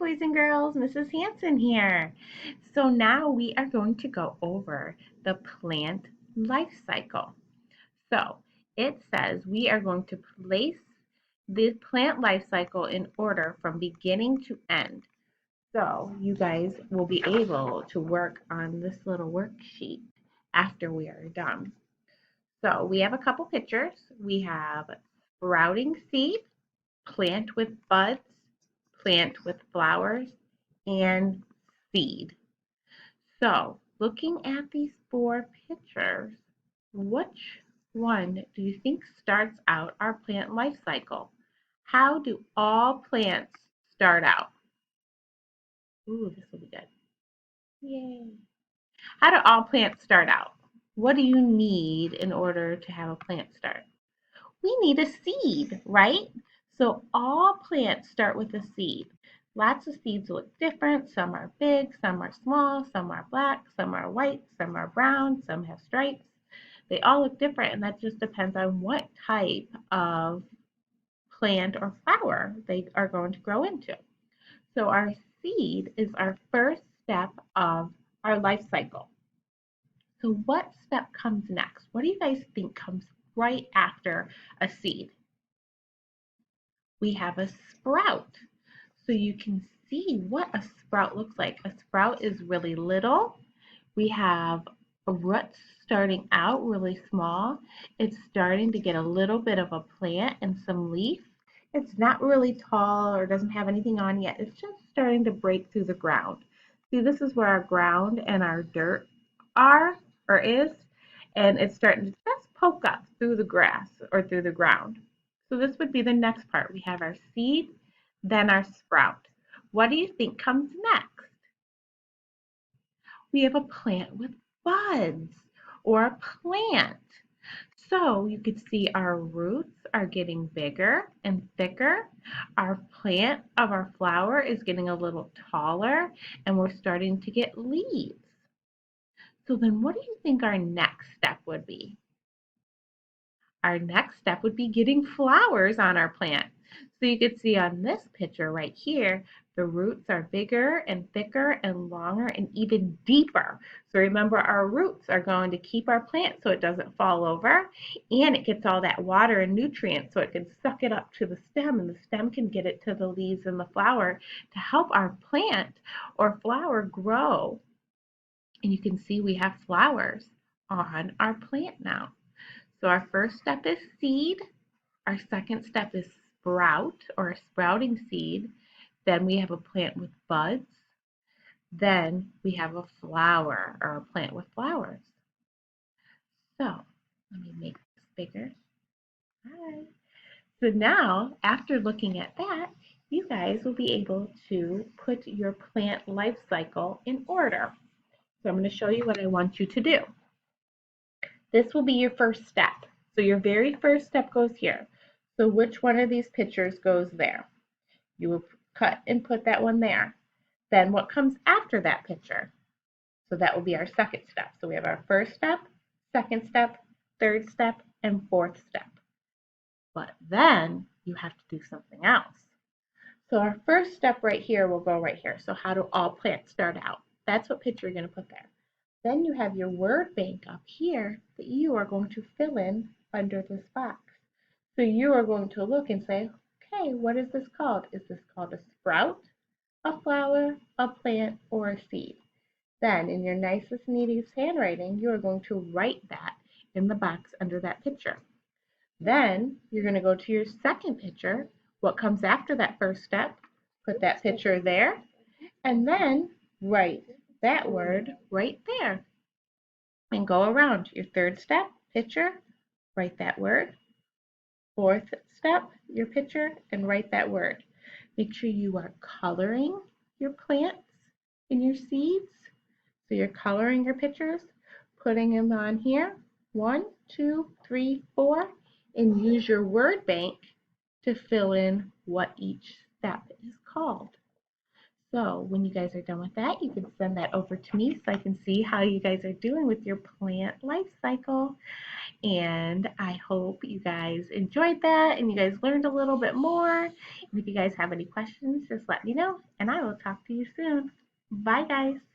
boys and girls. Mrs. Hanson here. So now we are going to go over the plant life cycle. So it says we are going to place the plant life cycle in order from beginning to end. So you guys will be able to work on this little worksheet after we are done. So we have a couple pictures. We have sprouting seed, plant with buds, plant with flowers, and seed. So, looking at these four pictures, which one do you think starts out our plant life cycle? How do all plants start out? Ooh, this will be good. Yay. How do all plants start out? What do you need in order to have a plant start? We need a seed, right? So all plants start with a seed. Lots of seeds look different. Some are big, some are small, some are black, some are white, some are brown, some have stripes. They all look different, and that just depends on what type of plant or flower they are going to grow into. So our seed is our first step of our life cycle. So what step comes next? What do you guys think comes right after a seed? We have a sprout. So you can see what a sprout looks like. A sprout is really little. We have roots starting out really small. It's starting to get a little bit of a plant and some leaf. It's not really tall or doesn't have anything on yet. It's just starting to break through the ground. See, this is where our ground and our dirt are or is, and it's starting to just poke up through the grass or through the ground. So this would be the next part. We have our seed, then our sprout. What do you think comes next? We have a plant with buds or a plant. So you can see our roots are getting bigger and thicker. Our plant of our flower is getting a little taller, and we're starting to get leaves. So then what do you think our next step would be? Our next step would be getting flowers on our plant. So you can see on this picture right here, the roots are bigger and thicker and longer and even deeper. So remember, our roots are going to keep our plant so it doesn't fall over, and it gets all that water and nutrients so it can suck it up to the stem, and the stem can get it to the leaves and the flower to help our plant or flower grow. And you can see we have flowers on our plant now. So our first step is seed. Our second step is sprout or a sprouting seed. Then we have a plant with buds. Then we have a flower or a plant with flowers. So let me make this bigger. All right. So now, after looking at that, you guys will be able to put your plant life cycle in order. So I'm going to show you what I want you to do. This will be your first step. So your very first step goes here. So which one of these pictures goes there? You will cut and put that one there. Then what comes after that picture? So that will be our second step. So we have our first step, second step, third step, and fourth step. But then you have to do something else. So our first step right here will go right here. So how do all plants start out? That's what picture you're going to put there. Then you have your word bank up here that you are going to fill in under this box. So you are going to look and say, okay, what is this called? Is this called a sprout, a flower, a plant, or a seed? Then in your nicest, neatest handwriting, you are going to write that in the box under that picture. Then you're going to go to your second picture. What comes after that first step? Put that picture there, and then write that word right there. And go around. Your third step, picture, write that word. Fourth step, your picture, and write that word. Make sure you are coloring your plants and your seeds. So you're coloring your pictures, putting them on here, 1, 2, 3, 4, and use your word bank to fill in what each step is called. So when you guys are done with that, you can send that over to me so I can see how you guys are doing with your plant life cycle. And I hope you guys enjoyed that and you guys learned a little bit more. And if you guys have any questions, just let me know and I will talk to you soon. Bye, guys.